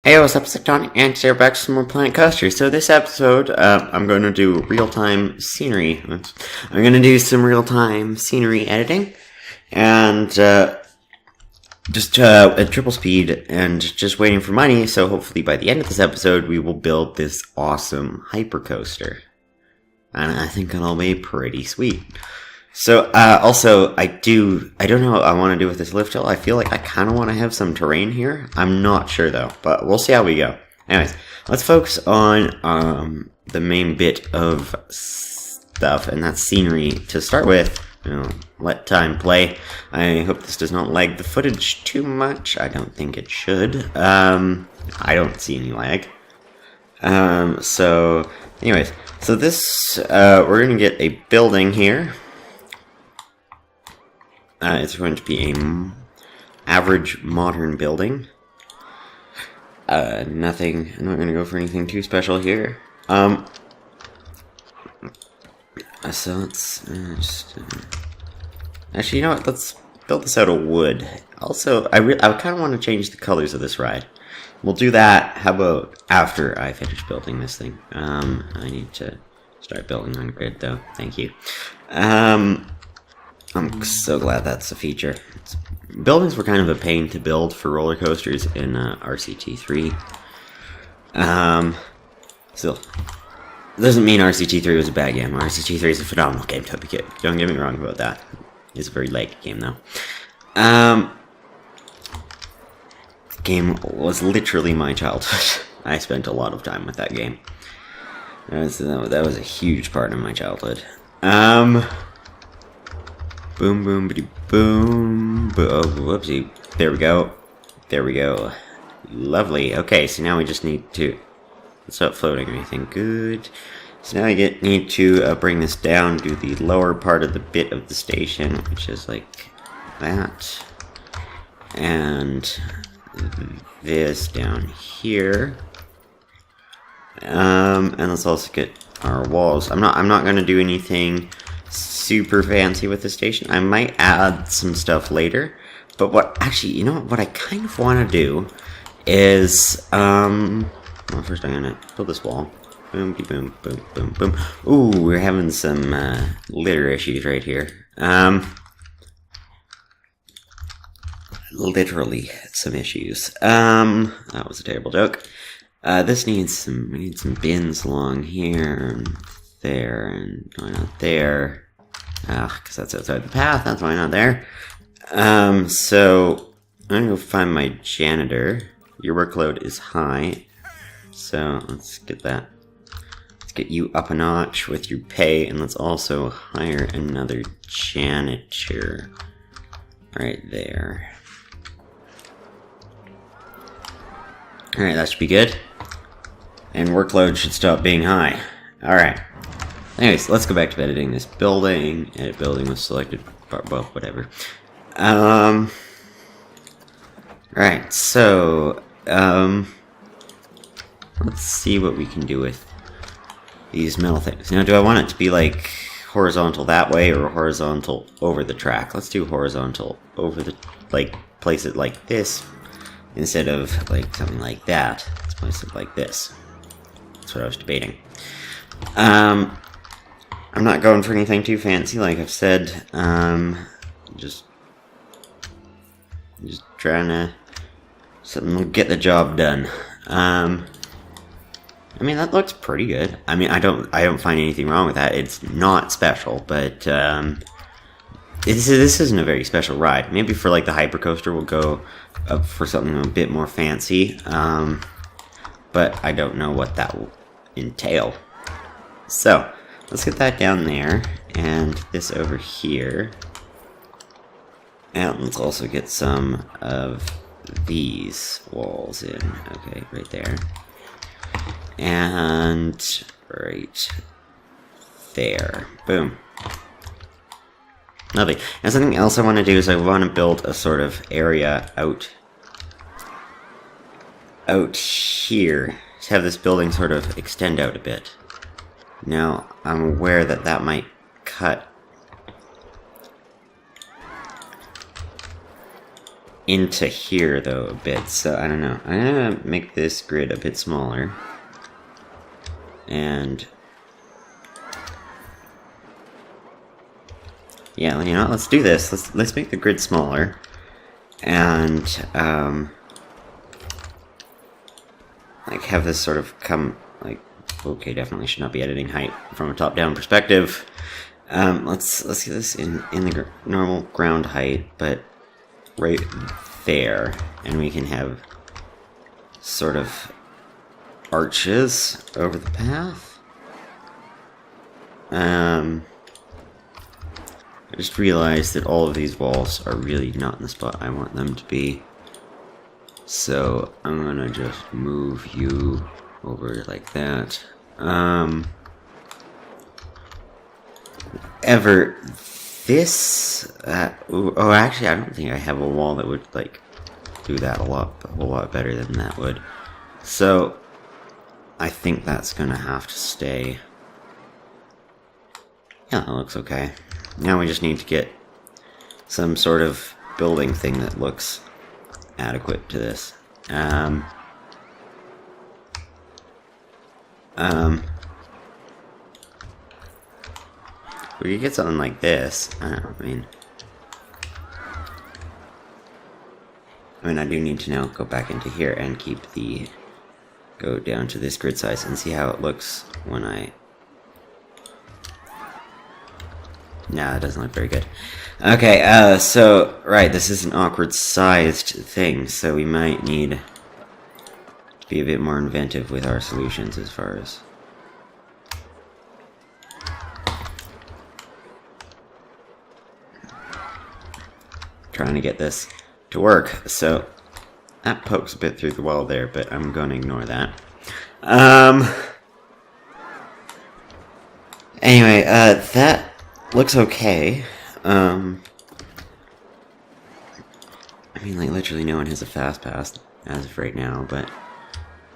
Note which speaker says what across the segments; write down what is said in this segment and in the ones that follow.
Speaker 1: Hey, what's up, Sectonic? And today we're back to some more Planet Coaster. So this episode, I'm going to do real-time scenery. I'm going to do some real-time scenery editing. And, just at triple speed and just waiting for money. So hopefully by the end of this episode, we will build this awesome Hypercoaster. And I think it'll be pretty sweet. So, also, I don't know what I want to do with this lift hill. I feel like I kind of want to have some terrain here. I'm not sure, though, but we'll see how we go. Anyways, let's focus on, the main bit of stuff, and that's scenery to start with. Let time play. I hope this does not lag the footage too much. I don't think it should. I don't see any lag. So, anyways, so this, we're gonna get a building here. It's going to be a average modern building. Nothing. I'm not going to go for anything too special here. So let's just. Actually, you know what? Let's build this out of wood. Also, I kind of want to change the colors of this ride. We'll do that. How about after I finish building this thing? I need to start building on grid, though. Thank you. I'm so glad that's a feature. Buildings were kind of a pain to build for roller coasters in RCT3. Still, doesn't mean RCT3 was a bad game. RCT3 is a phenomenal game, Toby Kid. Don't get me wrong about that. It's a very late game, though. The game was literally my childhood. I spent a lot of time with that game. That was a huge part of my childhood. Boom, boom, bitty, boom. Oh, whoopsie. There we go. There we go. Lovely. Okay, so now we just need to stop floating or anything. Good. So now I need to bring this down to the lower part of the bit of the station, which is like that. And this down here. And let's also get our walls. I'm not gonna do anything super fancy with the station. I might add some stuff later, but you know what I kind of want to do is, well, first I'm gonna build this wall. Boom, boom, boom, boom, boom. Ooh, we're having some, litter issues right here. Literally some issues. That was a terrible joke. This needs we need some bins along here, and there, and why not there? Because that's outside the path, that's why not there. So, I'm gonna go find my janitor. Your workload is high, so let's get that. Let's get you up a notch with your pay, and let's also hire another janitor. Right there. Alright, that should be good. And workload should stop being high. Alright. Anyways, let's go back to editing this building. Edit building was selected, well, whatever. Right, so, let's see what we can do with these metal things. Now, do I want it to be, like, horizontal that way or horizontal over the track? Let's do horizontal over the, like, place it like this instead of, like, something like that. Let's place it like this. That's what I was debating. I'm not going for anything too fancy, like I've said. Just trying to something to get the job done. I mean, that looks pretty good. I mean, I don't find anything wrong with that. It's not special, but this isn't a very special ride. Maybe for like the Hypercoaster, we'll go up for something a bit more fancy. But I don't know what that will entail. So, let's get that down there, and this over here. And let's also get some of these walls in. Okay, right there. And right there. Boom. Lovely. And something else I want to do is I want to build a sort of area out here. To have this building sort of extend out a bit. Now, I'm aware that that might cut into here, though, a bit, so I don't know. I'm gonna make this grid a bit smaller. And... yeah, you know, let's do this. Let's make the grid smaller. And, like, have this sort of come, like, okay, definitely should not be editing height from a top-down perspective. Let's get this in the normal ground height, but right there, and we can have sort of arches over the path. I just realized that all of these walls are really not in the spot I want them to be. So I'm gonna just move you over like that. This, oh, actually, I don't think I have a wall that would, like, do that a whole lot better than that would. So, I think that's gonna have to stay. Yeah, that looks okay. Now we just need to get some sort of building thing that looks adequate to this. We could get something like this. I mean, I do need to now go back into here and go down to this grid size and see how it looks when I... Nah, that doesn't look very good. Okay, so, right, this is an awkward sized thing, so we might need to be a bit more inventive with our solutions as far as... trying to get this to work. So that pokes a bit through the wall there, but I'm going to ignore that. Anyway, that looks okay. I mean, like, literally no one has a fast pass as of right now, but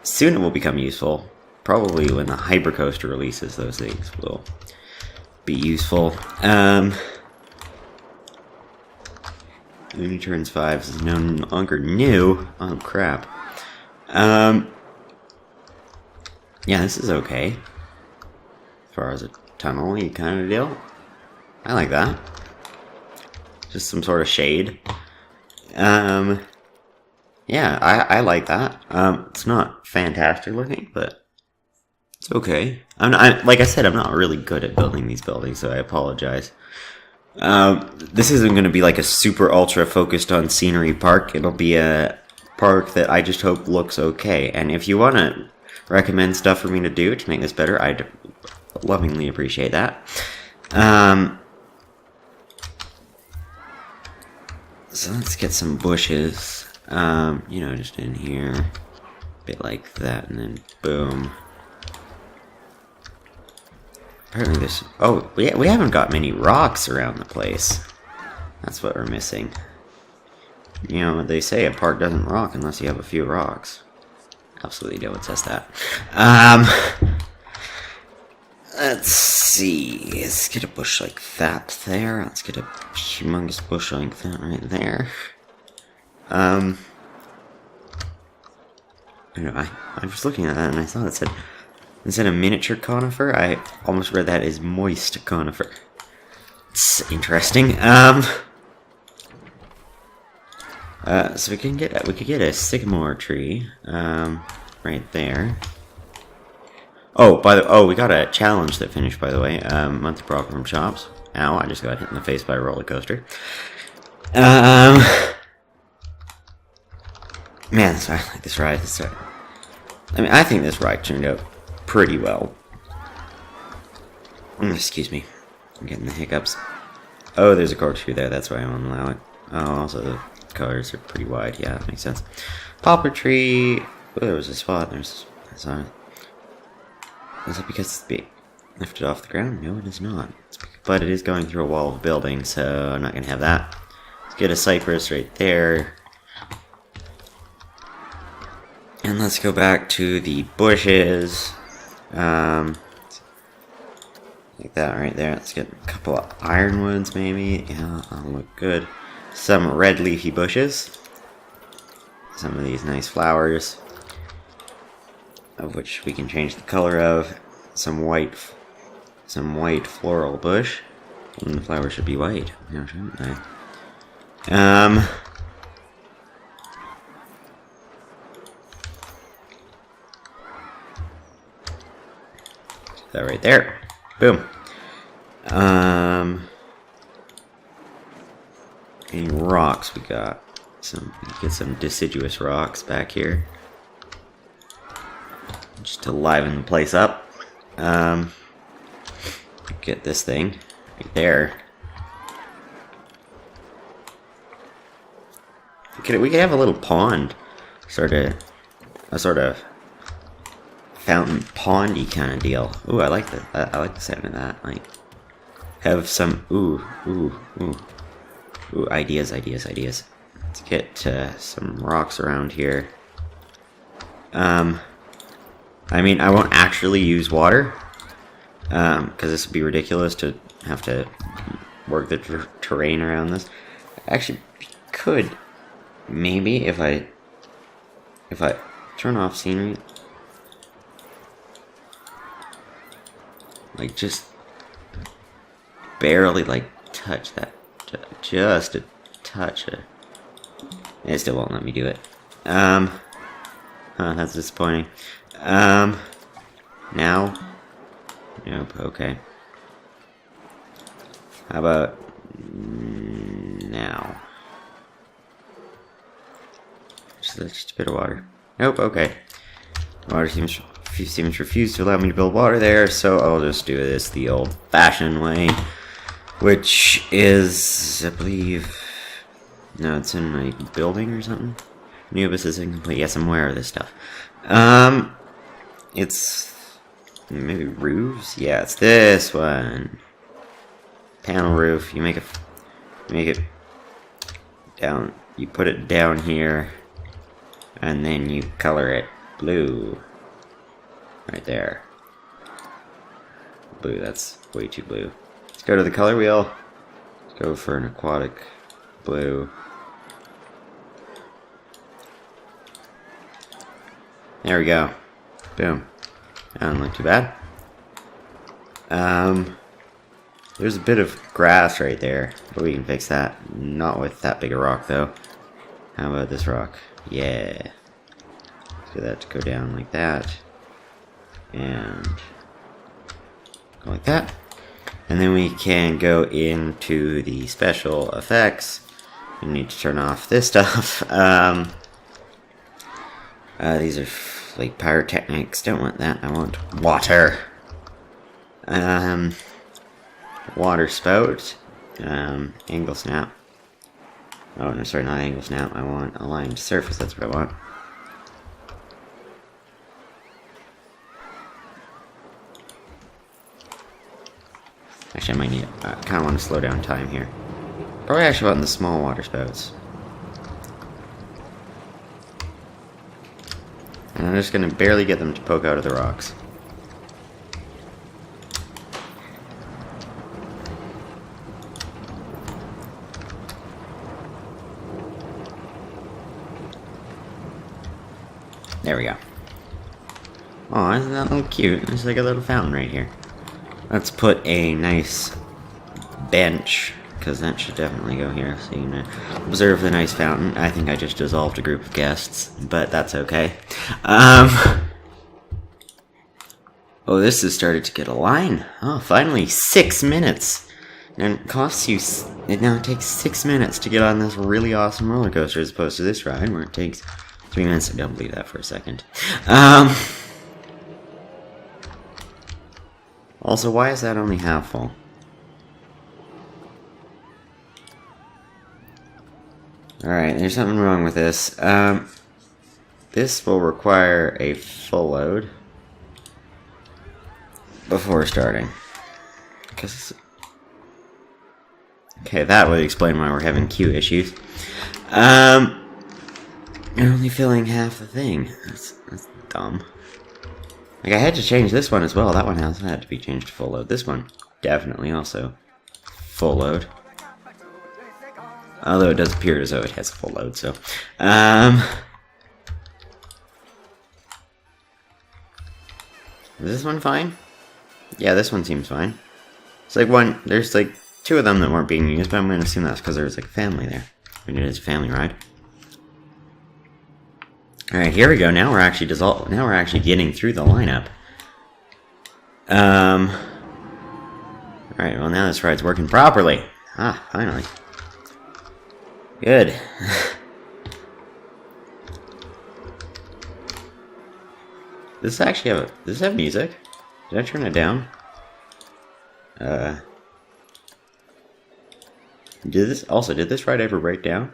Speaker 1: soon it will become useful. Probably when the Hypercoaster releases, those things will be useful. Looney Tunes 5 is no longer new. Oh, crap. Yeah, this is okay. As far as a tunnel-y kind of deal. I like that. Just some sort of shade. Yeah, I like that. It's not fantastic looking, but it's okay. Like I said, I'm not really good at building these buildings, so I apologize. This isn't going to be like a super ultra focused on scenery park. It'll be a park that I just hope looks okay. And if you want to recommend stuff for me to do to make this better, I'd lovingly appreciate that. So let's get some bushes, you know, just in here, a bit like that, and then boom. Apparently this... oh, we haven't got many rocks around the place. That's what we're missing. You know, they say a park doesn't rock unless you have a few rocks. Absolutely don't test that. Let's see. Let's get a bush like that there. Let's get a humongous bush like that right there. I don't know, I was looking at that and I thought it said... instead of miniature conifer, I almost read that as moist conifer. It's interesting. So we could get a sycamore tree, right there. Oh, we got a challenge that finished, by the way. Monthly profit from shops. Ow! I just got hit in the face by a roller coaster. Man, I like this ride. I mean, I think this ride turned out pretty well. Excuse me. I'm getting the hiccups. Oh, there's a corkscrew there. That's why I won't allow it. Oh, also the colors are pretty wide. Yeah, that makes sense. Poplar tree. Oh, there was a spot. I saw it. Is it because it's being lifted off the ground? No, it is not. But it is going through a wall of building, so I'm not going to have that. Let's get a cypress right there. And let's go back to the bushes. Like that right there. Let's get a couple of ironwoods, maybe. Yeah, that'll look good. Some red leafy bushes. some of these nice flowers, of which we can change the color of. Some white floral bush. And the flowers should be white. No, shouldn't they? That right there. Boom. Any rocks we got? Get some deciduous rocks back here. Just to liven the place up. Get this thing right there. We could have a little pond, a sort of fountain pondy kind of deal. Ooh, I like that. I like the sound of that. Like, have some ooh, ideas. Let's get some rocks around here. I mean, I won't actually use water, because this would be ridiculous to have to work the terrain around this. Actually, could maybe if I turn off scenery, like just barely like touch that, just a touch it. It still won't let me do it. That's disappointing. Now? Nope, okay. How about now? Just a bit of water. Nope, okay. Water seems refused to allow me to build water there, so I'll just do this the old-fashioned way, which is, I believe... No, it's in my building or something. Nubis is incomplete. Yes, I'm aware of this stuff. It's maybe roofs. Yeah, it's this one. Panel roof. You make it down. You put it down here, and then you color it blue. Right there. Blue. That's way too blue. Let's go to the color wheel. Let's go for an aquatic blue. There we go. Boom. That doesn't look too bad. There's a bit of grass right there, but we can fix that. Not with that big a rock, though. How about this rock? Yeah. Let's get that to go down like that. And go like that. And then we can go into the special effects. We need to turn off this stuff. These are like pyrotechnics. Don't want that. I want water. Water spout. Angle snap. Oh no, sorry, not angle snap. I want aligned surface. That's what I want. Actually, I might need. I kind of want to slow down time here. Probably actually want the small water spouts. And I'm just going to barely get them to poke out of the rocks. There we go. Oh, isn't that little cute? There's like a little fountain right here. Let's put a nice bench, because that should definitely go here, so you can observe the nice fountain. I think I just dissolved a group of guests, but that's okay. Oh, this has started to get a line. Oh, finally, 6 minutes. And it costs you, it now takes 6 minutes to get on this really awesome roller coaster as opposed to this ride where it takes 3 minutes. I don't believe that for a second. Also, why is that only half full? Alright, there's something wrong with this. This will require a full load before starting. Okay, that would explain why we're having queue issues. You're only filling half the thing. That's dumb. Like, I had to change this one as well. That one also had to be changed to full load. This one, definitely also full load. Although it does appear as though it has a full load, so. Is this one fine? Yeah, this one seems fine. It's like there's like 2 of them that weren't being used, but I'm gonna assume that's because there was like a family there. I mean, it is a family ride. Alright, here we go. Now we're actually getting through the lineup. Alright, well now this ride's working properly. Ah, finally. Good. Does this have music? Did I turn it down? Did this ride ever break down?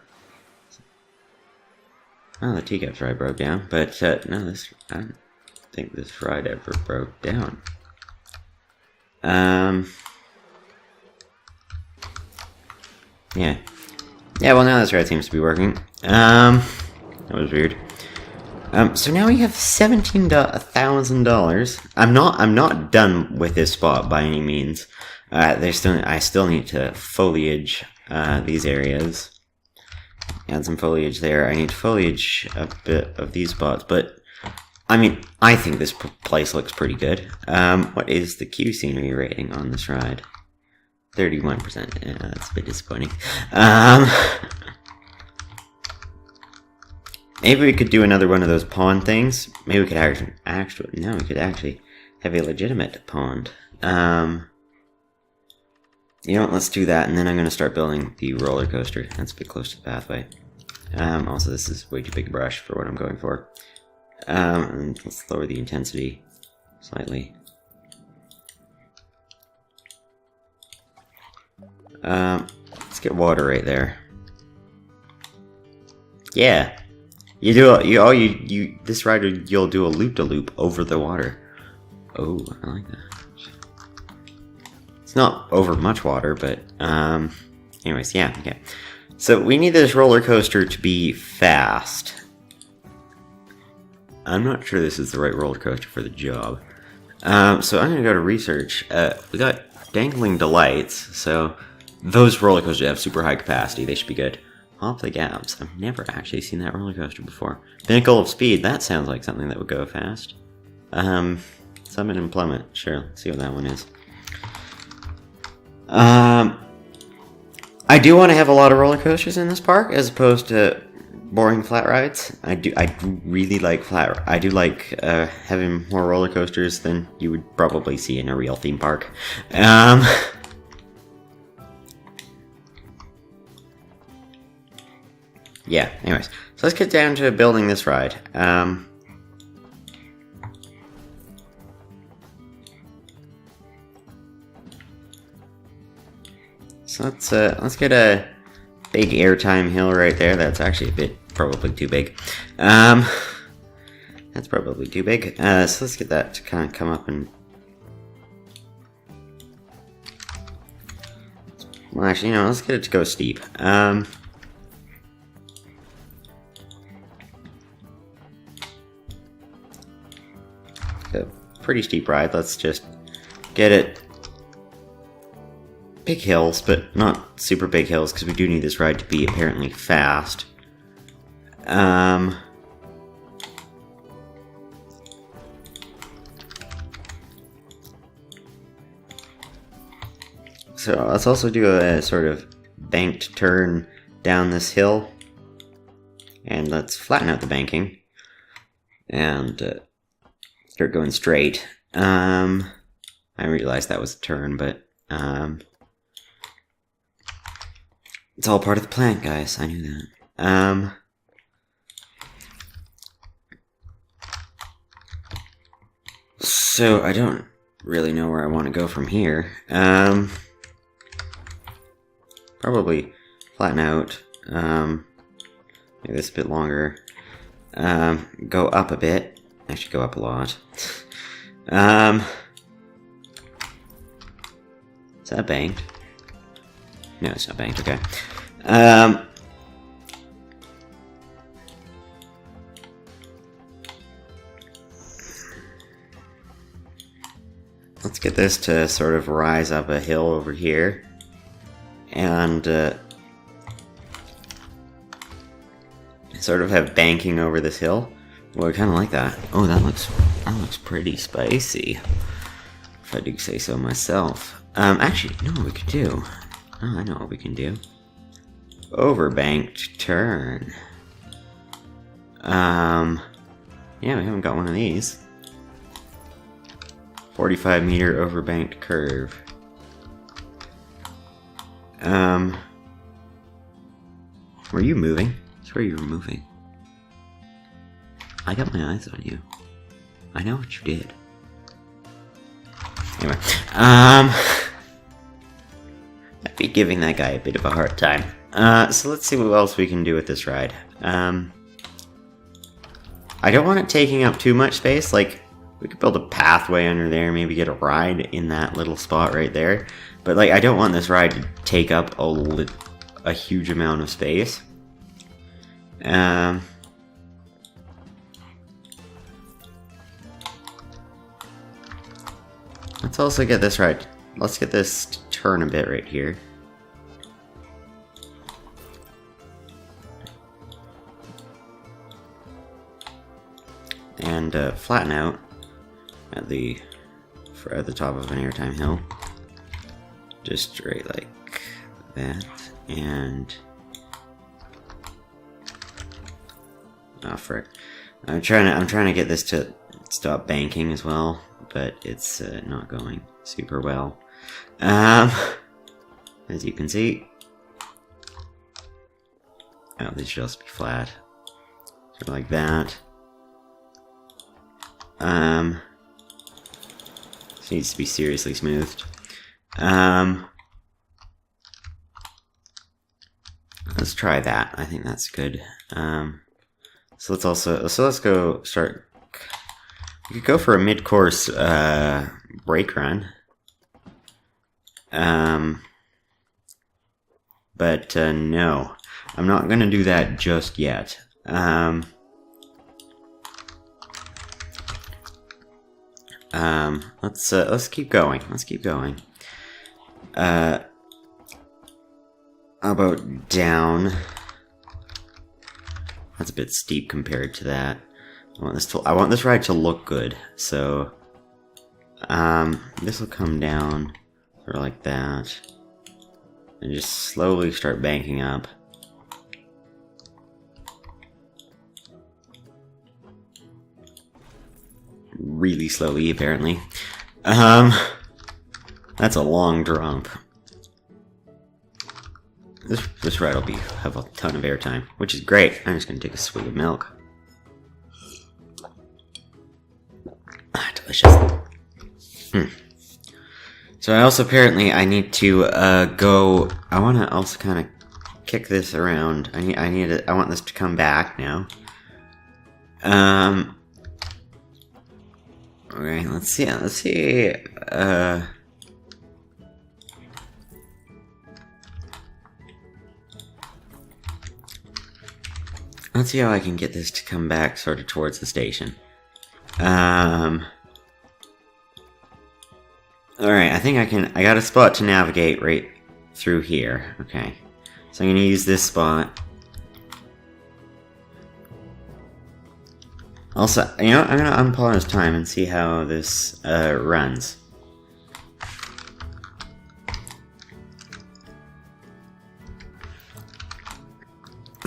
Speaker 1: Oh, the teacups ride broke down, but no, I don't think this ride ever broke down. Yeah. Yeah, well now this ride seems to be working. That was weird. So now we have $17,000. I'm not done with this spot by any means. I still need to foliage these areas. Add some foliage there. I need to foliage a bit of these spots, but I mean, I think this place looks pretty good. What is the Q scenery rating on this ride? 31%. Yeah, that's a bit disappointing. Maybe we could do another one of those pond things. Maybe we could actually have a legitimate pond. You know what, let's do that, and then I'm going to start building the roller coaster. That's a bit close to the pathway. Also, this is way too big a brush for what I'm going for. And let's lower the intensity slightly. Let's get water right there. Yeah. This ride, you'll do a loop-de-loop over the water. Oh, I like that. It's not over much water, but, anyways, yeah, okay. So, we need this roller coaster to be fast. I'm not sure this is the right roller coaster for the job. So I'm gonna go to research. We got Dangling Delights, so those roller coasters have super high capacity, they should be good. Off the Gaps, I've never actually seen that roller coaster before. Pinnacle of Speed, that sounds like something that would go fast. Summit and Plummet, sure, let's see what that one is. I do want to have a lot of roller coasters in this park, as opposed to boring flat rides. I do really like I do like having more roller coasters than you would probably see in a real theme park. Yeah, anyways. So let's get down to building this ride. So let's get a big airtime hill right there. That's actually a bit, probably too big. That's probably too big. So let's get that to kind of come up and... Well, actually, let's get it to go steep. A pretty steep ride. Let's just get it... Big hills, but not super big hills, because we do need this ride to be apparently fast. So let's also do a sort of banked turn down this hill. And let's flatten out the banking. And start going straight. I realized that was a turn, but... It's all part of the plan, guys. I knew that. So I don't really know where I want to go from here. Probably flatten out. Make this a bit longer. Go up a bit. Actually, go up a lot. Is that banked? No, it's not banked, okay. Let's get this to sort of rise up a hill over here. And sort of have banking over this hill. Well, I kind of like that. Oh, that looks That looks pretty spicy, if I do say so myself. Actually, you know what we could do? Oh, I know what we can do. Overbanked turn. Yeah, we haven't got one of these. 45-meter overbanked curve. Were you moving? I swear you were moving. I got my eyes on you. I know what you did. Anyway, I'd be giving that guy a bit of a hard time. So let's see what else we can do with this ride. I don't want it taking up too much space. Like, we could build a pathway under there, maybe get a ride in that little spot right there. But, like, I don't want this ride to take up a huge amount of space. Let's also get this ride. Let's get this to turn a bit right here. And flatten out at the top of an airtime hill. Just right like that, and oh frick! I'm trying to get this to stop banking as well, but it's not going super well. As you can see, oh, these should also be flat, sort of like that. This needs to be seriously smoothed. Let's try that. I think that's good. So let's go start. We could go for a mid-course brake run. But no, I'm not gonna do that just yet. Let's keep going. Let's keep going. How about down? That's a bit steep compared to that. I want this ride to look good. So, this will come down sort of like that, and just slowly start banking up. Really slowly, apparently. That's a long drop. This ride will have a ton of airtime, which is great. I'm just gonna take a swig of milk. Ah, delicious. So I also I need to go. I want to also kind of kick this around. I want this to come back now. Okay, let's see. Let's see how I can get this to come back sort of towards the station. Alright, I think I got a spot to navigate right through here. Okay. So I'm gonna use this spot. Also, you know, I'm gonna unpause time and see how this runs.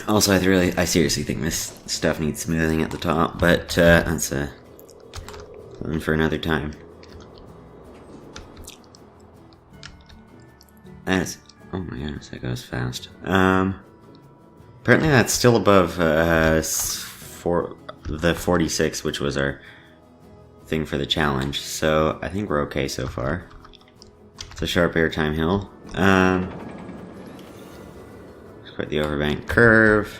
Speaker 1: Also, I seriously think this stuff needs smoothing at the top, but that's something for another time. Oh my goodness, that goes fast. Apparently that's still above the 46, which was our thing for the challenge. So I think we're okay so far. It's a sharp airtime hill. Quite the overbank curve.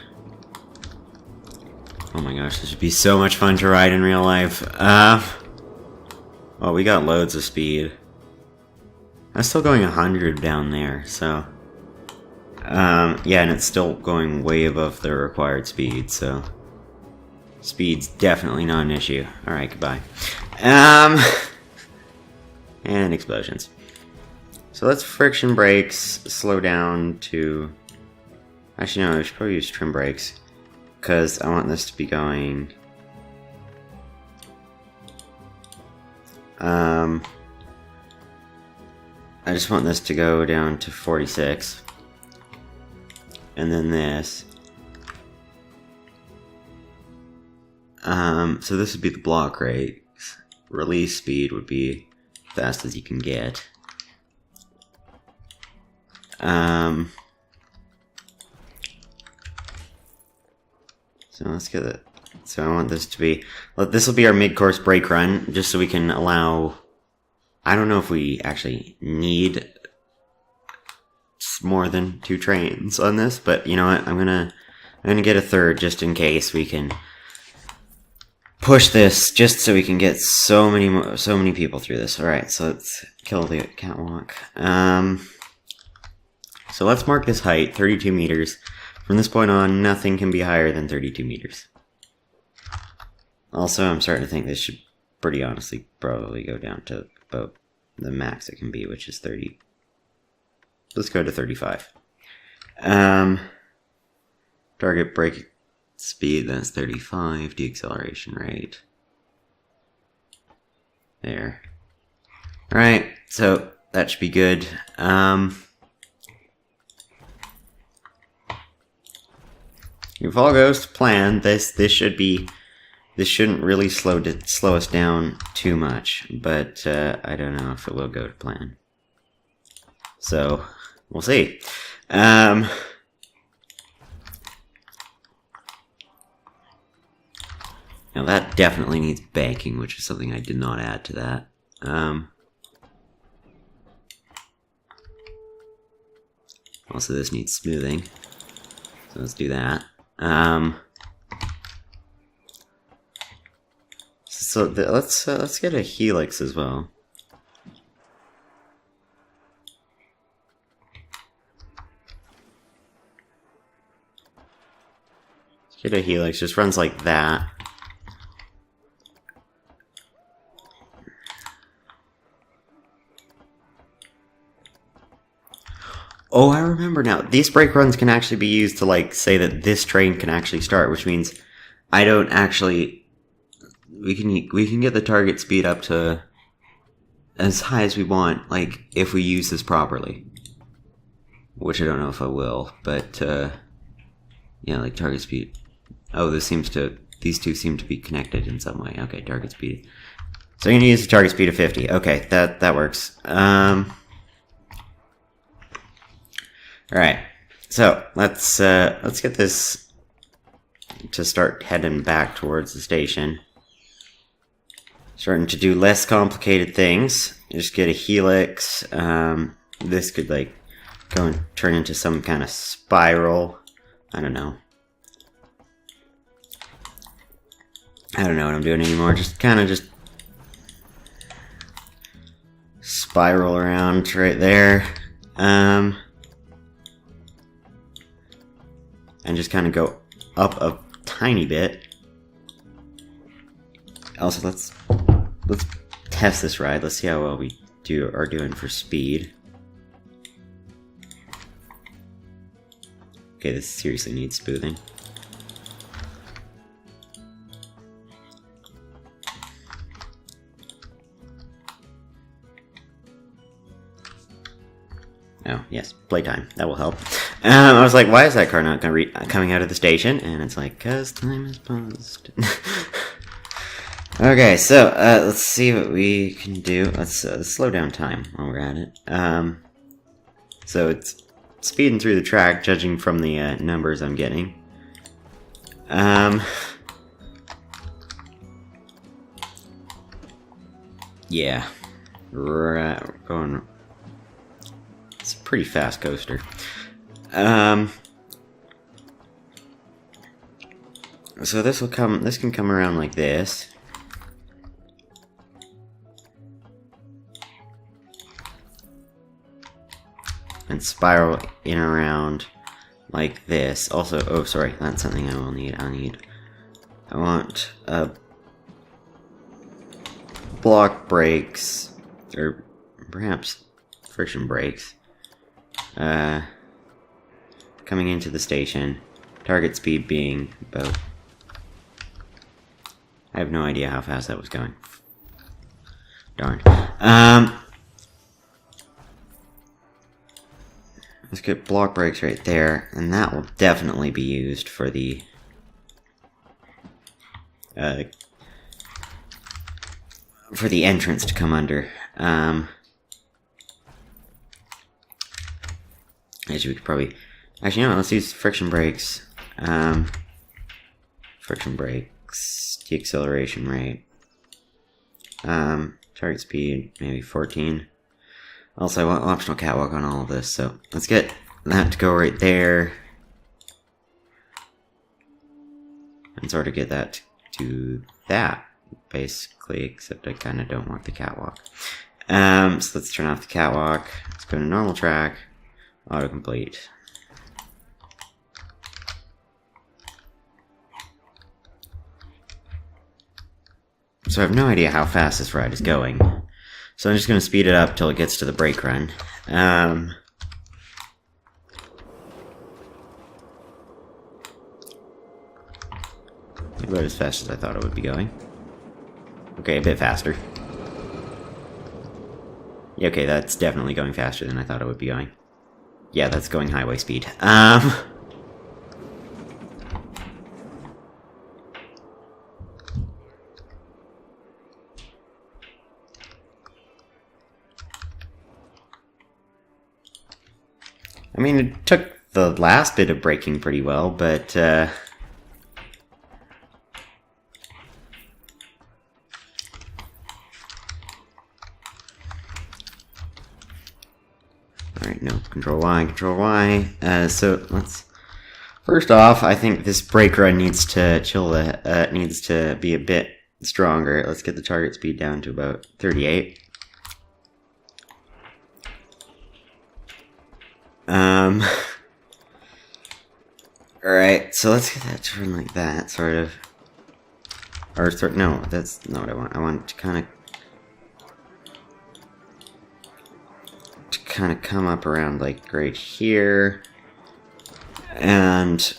Speaker 1: Oh my gosh, this would be so much fun to ride in real life. Well, we got loads of speed. I'm still going 100 down there, so... yeah, and it's still going way above the required speed, so... Speed's definitely not an issue. Alright, goodbye. And explosions. So let's friction brakes, slow down to... Actually, no, I should probably use trim brakes, because I want this to be going I just want this to go down to 46. And then this. So this would be the block rate. Release speed would be fast as you can get. So let's get it. So I want this to be, this will be our mid-course brake run, just so we can allow, I don't know if we actually need more than 2 trains on this, but you know what, I'm gonna get a third just in case we can push this, just so we can get so many people through this. Alright, so let's kill the catwalk. So let's mark this height, 32 meters. From this point on, nothing can be higher than 32 meters. Also, I'm starting to think this should pretty honestly probably go down to about the max it can be, which is 30. Let's go to 35. Target brake speed, that's 35. Deceleration rate. There. Alright, so that should be good. If all goes to plan, this shouldn't really slow us down too much, but I don't know if it will go to plan. So we'll see. Now that definitely needs banking, which is something I did not add to that. Also, this needs smoothing, so let's do that. So let's get a helix as well. Let's get a helix. Just runs like that. Oh, I remember now. These brake runs can actually be used to, like, say that this train can actually start, which means I don't actually... We can get the target speed up to as high as we want, like, if we use this properly. Which I don't know if I will, but, yeah, like, target speed. Oh, these two seem to be connected in some way. Okay, target speed. So I'm gonna use the target speed of 50. Okay, that works. Alright, so let's get this to start heading back towards the station. Starting to do less complicated things. Just get a helix. This could, like, go and turn into some kind of spiral. I don't know. I don't know what I'm doing anymore. Just kind of just spiral around right there. And just kind of go up a tiny bit. Also, let's test this ride. Let's see how well we are doing for speed. Okay, this seriously needs smoothing. Oh, yes, playtime. That will help. I was like, why is that car not coming out of the station? And it's like, cause time is paused. Okay, so, let's see what we can do. Let's slow down time while we're at it. So it's speeding through the track, judging from the numbers I'm getting. Yeah. Right, going... It's a pretty fast coaster. So this can come around like this. And spiral in around like this. Also, oh sorry, that's something I will need. I want block brakes, or perhaps friction brakes. Coming into the station, target speed being about... I have no idea how fast that was going. Darn. Let's get block brakes right there, and that will definitely be used for the entrance to come under. As we could probably, actually, no, let's use friction brakes. Friction brakes, deceleration rate. Target speed, maybe 14. Also, I want optional catwalk on all of this, so let's get that to go right there. And sort of get that to that, basically, except I kind of don't want the catwalk. So let's turn off the catwalk. Let's go to normal track, autocomplete. So I have no idea how fast this ride is going. So I'm just going to speed it up till it gets to the brake run. About as fast as I thought it would be going. Okay, a bit faster. Yeah, okay, that's definitely going faster than I thought it would be going. Yeah, that's going highway speed. I mean, it took the last bit of braking pretty well, but, alright, no, control Y, so let's, first off, I think this brake run needs to chill, needs to be a bit stronger. Let's get the target speed down to about 38. Alright, so let's get that turn like that, sort of. Or, no, that's not what I want. I want to kind of come up around, like, right here. And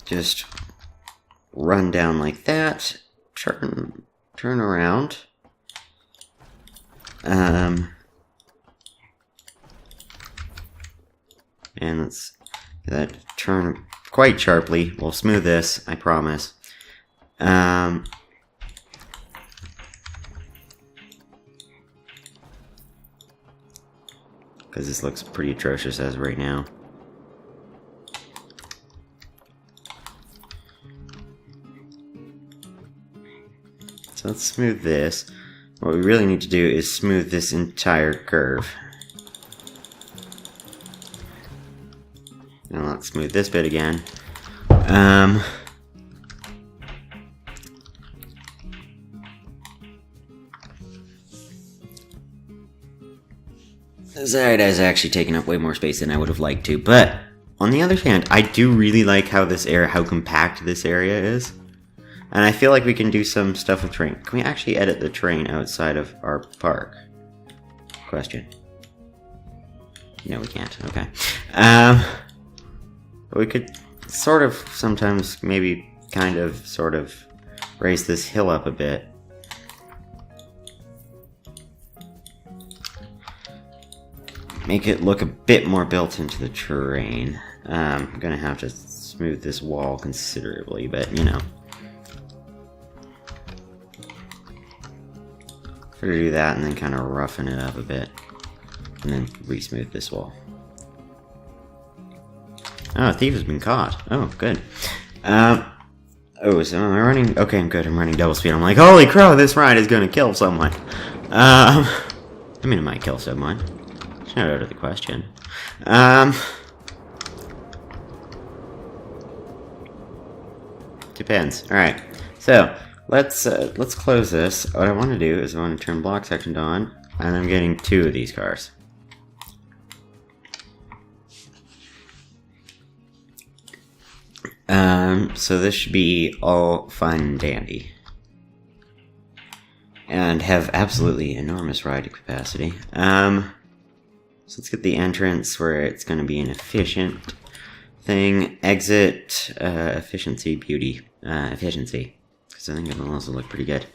Speaker 1: just run down like that. Turn around. And let's get that turn quite sharply. We'll smooth this, I promise. Because this looks pretty atrocious as of right now. So let's smooth this. What we really need to do is smooth this entire curve. Now let's smooth this bit again. This side has actually taken up way more space than I would have liked to, but on the other hand, I do really like how how compact this area is. And I feel like we can do some stuff with terrain. Can we actually edit the terrain outside of our park? Question. No, we can't. Okay. But we could sort of sometimes maybe kind of sort of raise this hill up a bit. Make it look a bit more built into the terrain. I'm gonna have to smooth this wall considerably, but you know. We're gonna do that and then kind of roughen it up a bit. And then re-smooth this wall. Oh, a thief has been caught. Oh, good. Oh, so am I running? Okay, I'm good. I'm running double speed. I'm like, holy crow, this ride is gonna kill someone. I mean, it might kill someone. It's not out of the question. Depends. Alright. So, let's close this. What I want to do is I want to turn block section on, and I'm getting 2 of these cars. So this should be all fine and dandy. And have absolutely enormous ride capacity. So let's get the entrance where it's going to be an efficient thing. Exit, efficiency, beauty, efficiency. Because I think it'll also look pretty good.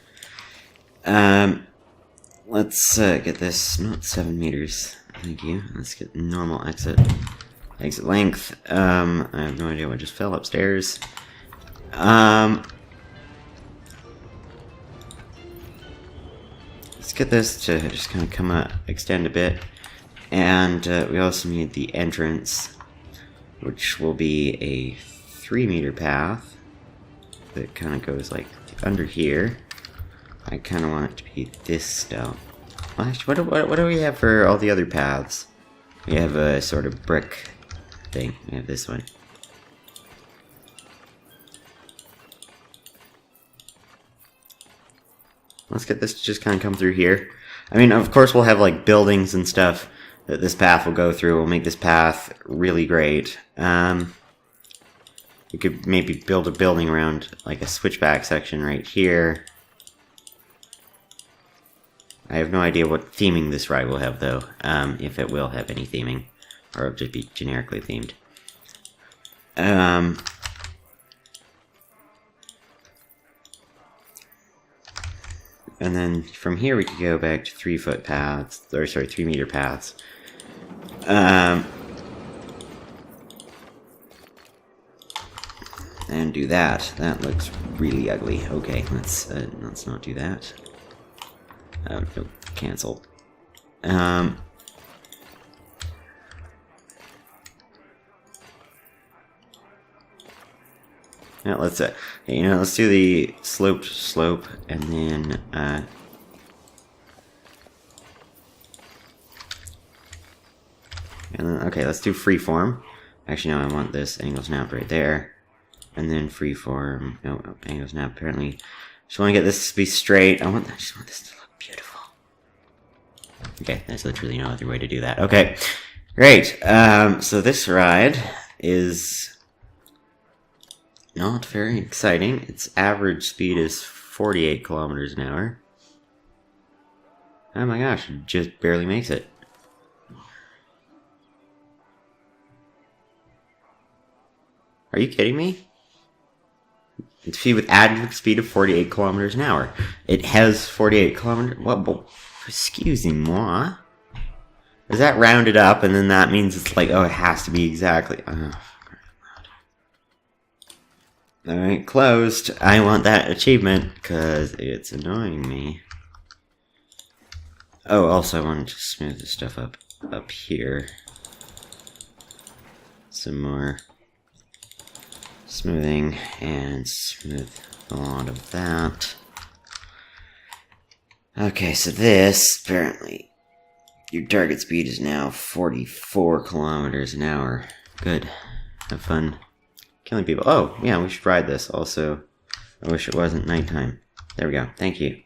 Speaker 1: Let's get this, not 7 meters, thank you. Let's get normal exit length. I have no idea what just fell upstairs. Let's get this to just kind of come up, extend a bit. And we also need the entrance, which will be a 3-meter path that kind of goes like under here. I kind of want it to be this style. Well, actually, what do we have for all the other paths? We have a sort of brick thing. We have this one. Let's get this to just kind of come through here. I mean, of course, we'll have like buildings and stuff that this path will go through. We'll make this path really great. We could maybe build a building around like a switchback section right here. I have no idea what theming this ride will have, though, if it will have any theming, or it'll just be generically themed. And then from here we could go back to 3-foot paths, or sorry, 3-meter paths. And do that. That looks really ugly. Okay, let's not do that. No, cancel. Yeah, let's let's do the sloped slope, and then okay, let's do freeform. Actually, no, I want this angle snap right there, and then freeform. No, angle snap. Apparently, just want to get this to be straight. I just want this to look beautiful. Okay, there's literally no other way to do that. Okay, great. So this ride is not very exciting. Its average speed is 48 kilometers an hour. Oh my gosh, it just barely makes it. Are you kidding me? It's speed with average speed of 48 kilometers an hour. It has 48 kilometers. What? Excusez-moi. Is that rounded up, and then that means it's like, oh, it has to be exactly. Alright, closed. I want that achievement, because it's annoying me. Oh, also I wanted to smooth this stuff up here. Some more smoothing, and smooth a lot of that. Okay, so this, apparently, your target speed is now 44 kilometers an hour. Good. Have fun killing people. Oh, yeah, we should ride this. Also, I wish it wasn't nighttime. There we go. Thank you.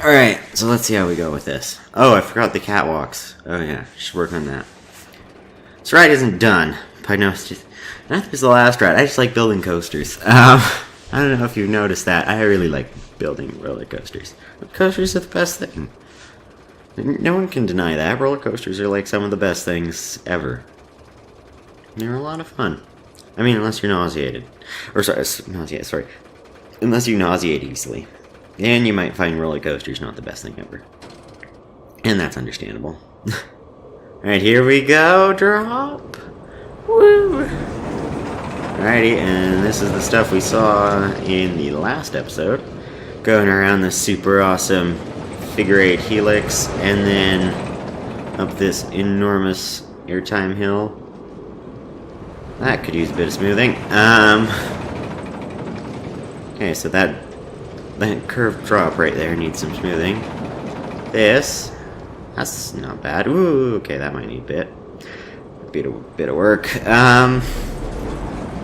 Speaker 1: Alright, so let's see how we go with this. Oh, I forgot the catwalks. Oh yeah, should work on that. This ride isn't done. Probably noticed. That was the last ride. I just like building coasters. I don't know if you've noticed that. I really like building roller coasters. Coasters are the best thing. No one can deny that. Roller coasters are like some of the best things ever. They're a lot of fun. I mean, unless you're nauseated. Or sorry, sorry. Unless you nauseate easily. Then you might find roller coasters not the best thing ever. And that's understandable. Alright, here we go. Drop. Woo! Alrighty, and this is the stuff we saw in the last episode. Going around this super awesome figure 8 helix, and then up this enormous airtime hill. That could use a bit of smoothing. Okay, so that curved drop right there needs some smoothing. That's not bad. Ooh, okay, that might need a bit of work.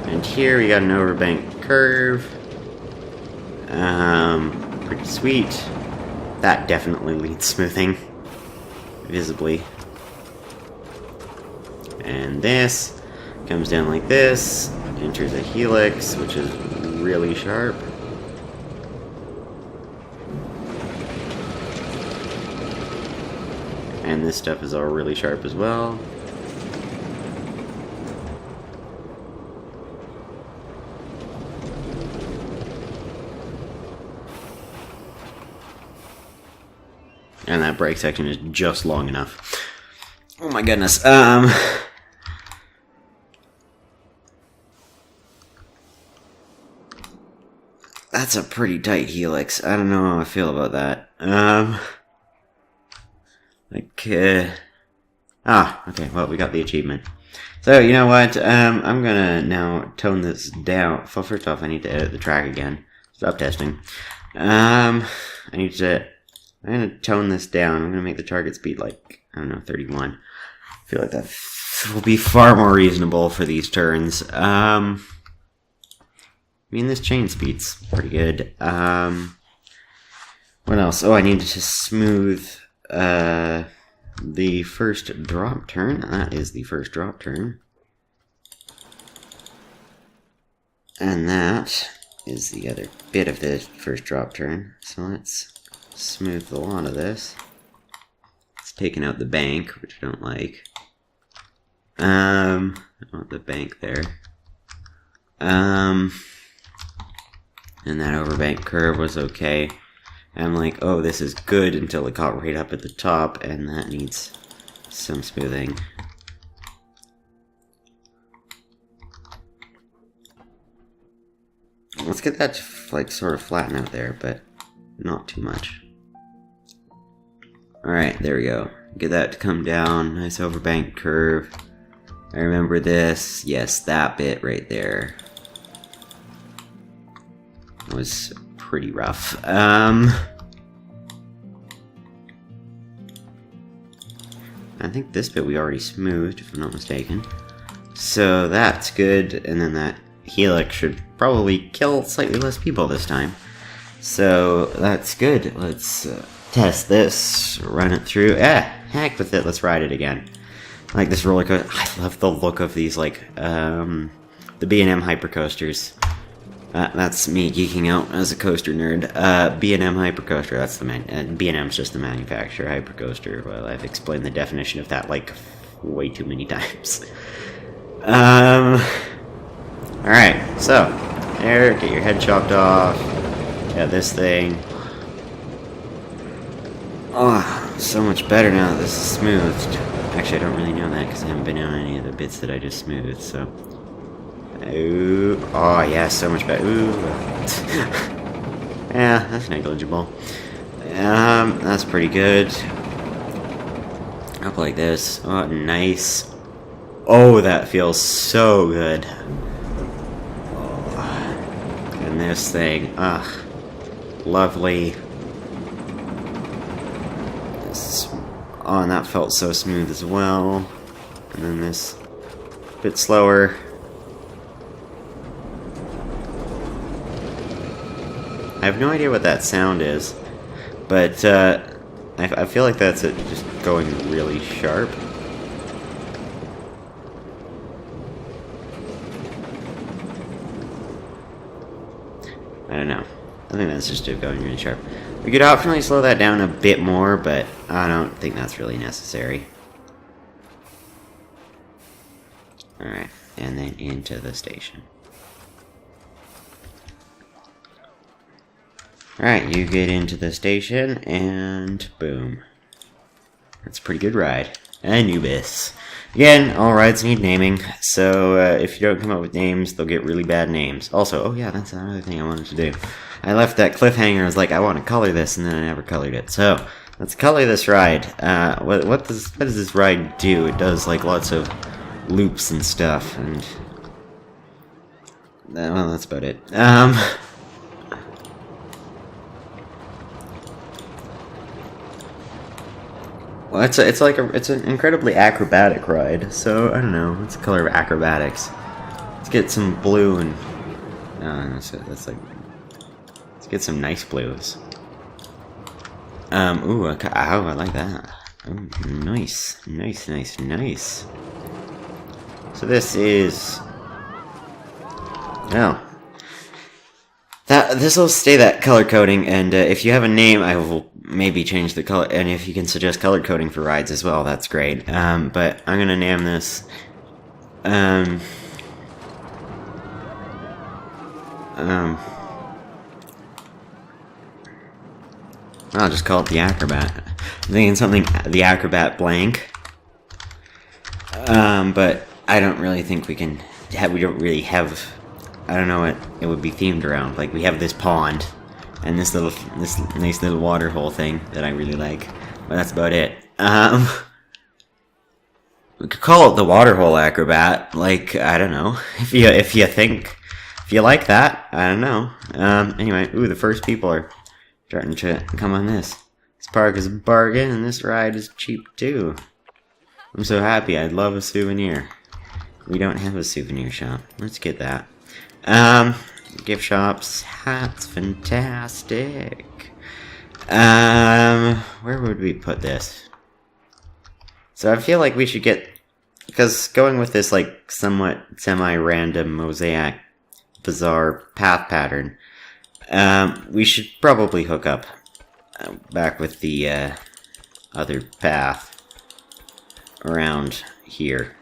Speaker 1: And here we got an overbank curve. Pretty sweet. That definitely needs smoothing. Visibly. And this comes down like this, enters a helix, which is really sharp. And this stuff is all really sharp as well. And that brake section is just long enough. Oh my goodness. That's a pretty tight helix. I don't know how I feel about that. Okay, well, we got the achievement. So, you know what, I'm gonna now tone this down. Well, first off, I need to edit the track again. Stop testing. I'm gonna tone this down. I'm gonna make the target speed like, I don't know, 31. I feel like that will be far more reasonable for these turns. I mean, this chain speed's pretty good. What else? Oh, I need to smooth, the first drop turn. That is the first drop turn. And that is the other bit of the first drop turn. So let's smooth a lot of this. It's taking out the bank, which I don't like. I don't want the bank there. And that overbank curve was okay. I'm like, oh, this is good until it caught right up at the top, and that needs some smoothing. Let's get that to, like, sort of flatten out there, but not too much. Alright, there we go. Get that to come down. Nice overbank curve. I remember this. Yes, that bit right there was pretty rough. I think this bit we already smoothed, if I'm not mistaken. So that's good, and then that helix should probably kill slightly less people this time. So that's good. Let's test this, run it through. Heck with it, let's ride it again. I like this roller coaster. I love the look of these, like, the B&M Hypercoasters. That's me geeking out as a coaster nerd. B&M Hypercoaster, that's the man. B&M's just the manufacturer. Hypercoaster, well, I've explained the definition of that, like, way too many times. Alright, so, there, get your head chopped off. Got this thing. Oh, so much better now that this is smoothed. Actually, I don't really know that because I haven't been on any of the bits that I just smoothed, so... Ooh. Oh, yeah, so much better. Ooh. Yeah, that's negligible. That's pretty good. Up like this. Oh, nice. Oh, that feels so good. Oh. And this thing. Ugh. Lovely. Oh, and that felt so smooth as well. And then this bit slower. I have no idea what that sound is, but I feel like that's it just going really sharp. I don't know. I think that's just it going really sharp. We could optionally slow that down a bit more, but I don't think that's really necessary. Alright, and then into the station. Alright, you get into the station, and boom. That's a pretty good ride. Anubis. Again, all rides need naming, so if you don't come up with names, they'll get really bad names. Also, oh yeah, that's another thing I wanted to do. I left that cliffhanger, I was like, I want to color this, and then I never colored it. So, let's color this ride. What does this ride do? It does, like, lots of loops and stuff, and... well, that's about it. Well, it's an incredibly acrobatic ride, so I don't know. What's the color of acrobatics? Let's get some blue and that's like, let's get some nice blues. Ooh, okay, oh, I like that. Ooh, nice. So this is, well, this will stay that color coding, and if you have a name, I will maybe change the color, and if you can suggest color coding for rides as well, that's great. But I'm gonna name this, I'll just call it the Acrobat. thinking something, the acrobat blank. But I don't really think we can have, we don't really have, I don't know what it would be themed around. Like, we have this pond, and this nice little water hole thing that I really like. But that's about it. We could call it the waterhole acrobat. Like, I don't know. If you like that, I don't know. Anyway, ooh, the first people are starting to come on this. This park is a bargain, and this ride is cheap too. I'm so happy. I'd love a souvenir. We don't have a souvenir shop. Let's get that. Gift shops. Hats. Fantastic. Where would we put this? So I feel like we should get, because going with this like somewhat semi-random mosaic bizarre path pattern, we should probably hook up back with the other path around here.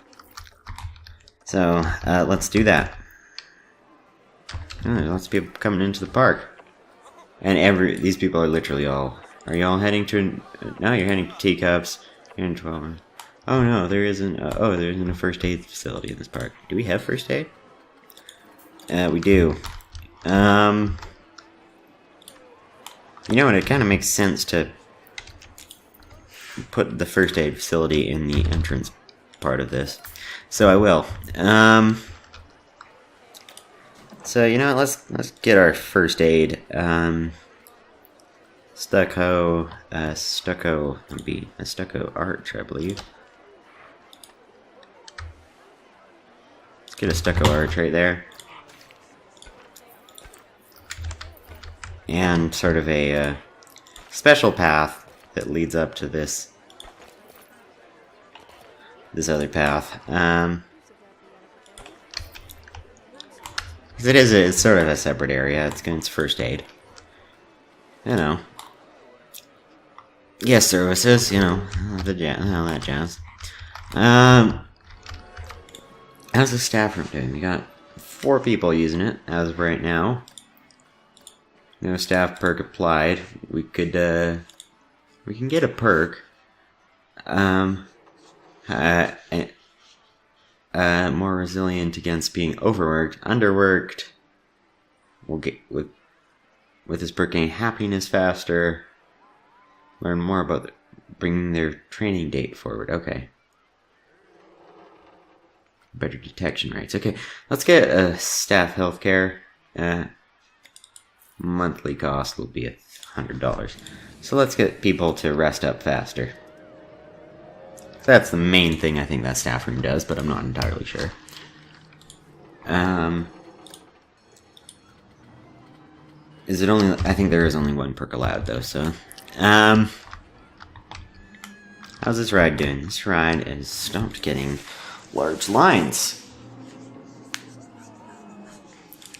Speaker 1: So let's do that. Oh, there's lots of people coming into the park, and these people are literally all. Are you all heading to? No, you're heading to Teacups. You're in 12. Oh no, there isn't. Oh, there isn't a first aid facility in this park. Do we have first aid? We do. You know what? It kind of makes sense to put the first aid facility in the entrance part of this. So I will. So you know what? Let's get our first aid. Stucco would be a stucco arch, I believe. Let's get a stucco arch right there. And sort of a special path that leads up to this other path. Because it's sort of a separate area. It's first aid. You know. Guest services, you know, all that jazz. How's the staff room doing? We got 4 people using it as of right now. No staff perk applied. We could, we can get a perk. More resilient against being overworked, underworked. We'll get with this perk gain happiness faster. Learn more about bringing their training date forward. Okay. Better detection rates. Okay, let's get staff healthcare. Monthly cost will be $100. So let's get people to rest up faster. That's the main thing I think that staff room does, but I'm not entirely sure. Is it only? I think there is only 1 perk allowed though. So, how's this ride doing? This ride has stopped getting large lines.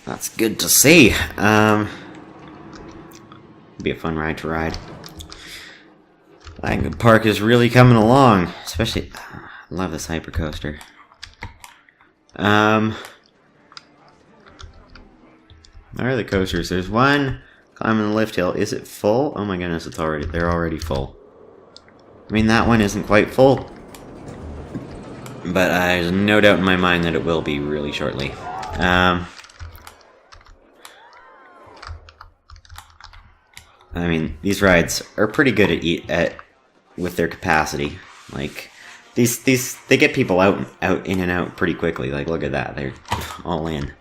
Speaker 1: That's good to see. It'll be a fun ride to ride. I think the park is really coming along, especially. I love this Hypercoaster. Where are the coasters? There's one climbing the lift hill. Is it full? Oh my goodness, they're already full. I mean, that one isn't quite full, but there's no doubt in my mind that it will be really shortly. I mean, these rides are pretty good at with their capacity. Like they get people out in and out pretty quickly. Like, look at that, they're all in.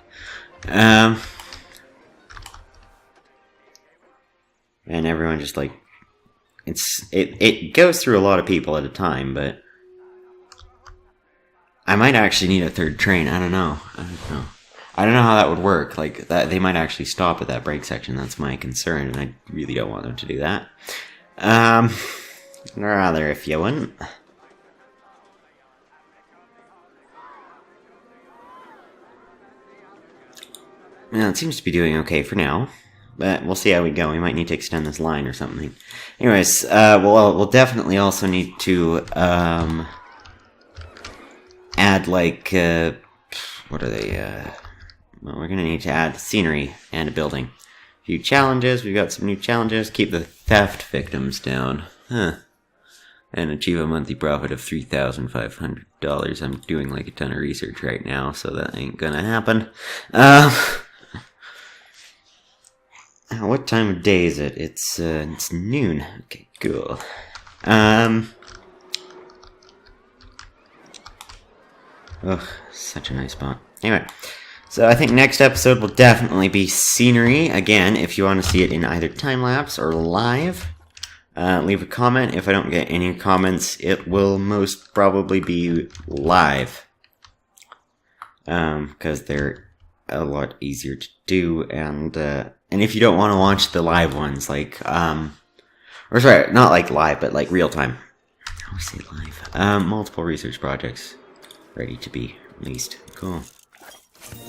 Speaker 1: And everyone just like it goes through a lot of people at a time, but I might actually need a third train. I don't know how that would work. Like, that they might actually stop at that brake section. That's my concern, and I really don't want them to do that. Rather if you wouldn't. Well, it seems to be doing okay for now, but we'll see how we go. We might need to extend this line or something. Anyways, we'll definitely also need to add, like, what are they? Well, we're gonna need to add scenery and a building. A few challenges. We've got some new challenges. Keep the theft victims down. Huh. and achieve a monthly profit of $3,500. I'm doing like a ton of research right now, so that ain't gonna happen. What time of day is it? It's noon. Okay, cool. Ugh, such a nice spot. Anyway, so I think next episode will definitely be scenery. Again, if you want to see it in either time-lapse or live, leave a comment. If I don't get any comments, it will most probably be live. Because they're a lot easier to do, and if you don't want to watch the live ones, like, or sorry, not like live, but like real-time. I always say live. Multiple research projects ready to be released. Cool.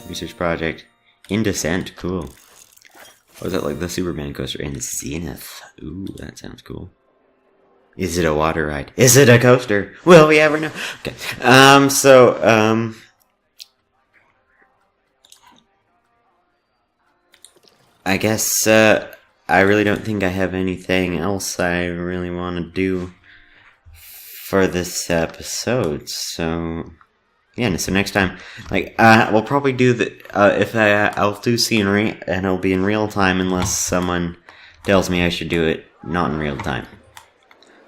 Speaker 1: Research project in descent. Cool. What was that, like the Superman coaster in Zenith? Ooh, that sounds cool. Is it a water ride? Is it a coaster? Will we ever know? Okay. I guess I really don't think I have anything else I really want to do for this episode. So yeah, so next time, like, we'll probably do I'll do scenery, and it'll be in real time unless someone tells me I should do it not in real time.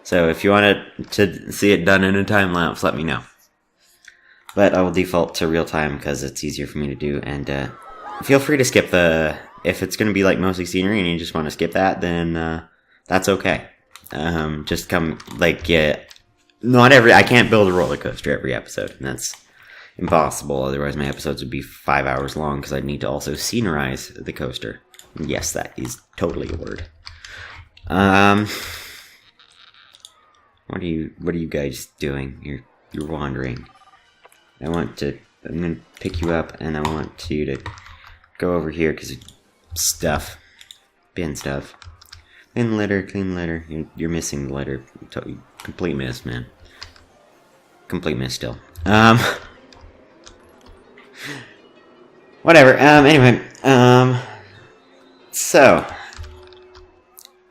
Speaker 1: So if you wanted to see it done in a time lapse, let me know. But I will default to real time because it's easier for me to do, and feel free to skip if it's going to be like mostly scenery and you just want to skip that, then that's okay. Just come, like, yeah, I can't build a roller coaster every episode, and that's impossible. Otherwise my episodes would be 5 hours long because I'd need to also scenerize the coaster. Yes, that is totally a word. What are you guys doing? You're wandering. I'm gonna pick you up, and I want you to go over here because stuff, bin stuff, bin litter, clean litter. You're missing the litter. Complete miss, man. Complete miss still. Whatever. Anyway. So.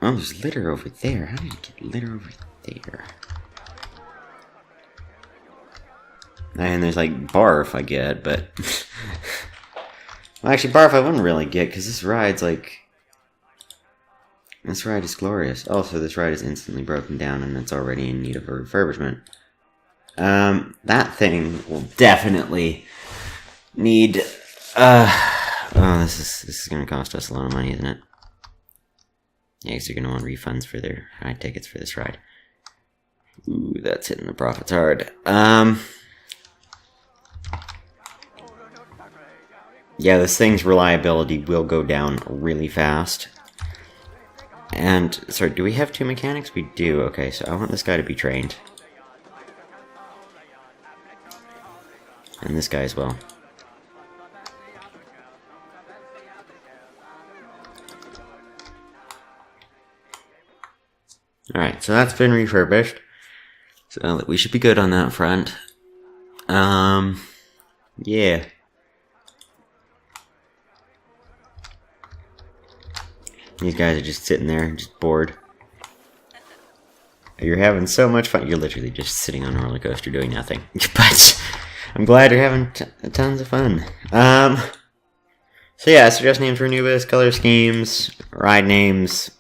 Speaker 1: Oh, there's litter over there. How did you get litter over there? And there's like barf I get, but well, actually barf I wouldn't really get because this ride is glorious. Also, this ride is instantly broken down and it's already in need of a refurbishment. That thing will definitely need oh, this is gonna cost us a lot of money, isn't it? Yeah, because you're gonna want refunds for their ride tickets for this ride. Ooh, that's hitting the profits hard. Yeah, this thing's reliability will go down really fast. And, sorry, do we have 2 mechanics? We do, okay, so I want this guy to be trained. And this guy as well. Alright, so that's been refurbished. So we should be good on that front. Yeah. These guys are just sitting there, just bored. You're having so much fun. You're literally just sitting on a roller coaster doing nothing. But I'm glad you're having tons of fun. So yeah, suggest names for Anubis, color schemes, ride names.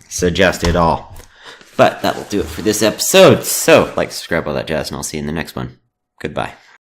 Speaker 1: Suggest it all. But that will do it for this episode. So, like, subscribe, all that jazz, and I'll see you in the next one. Goodbye.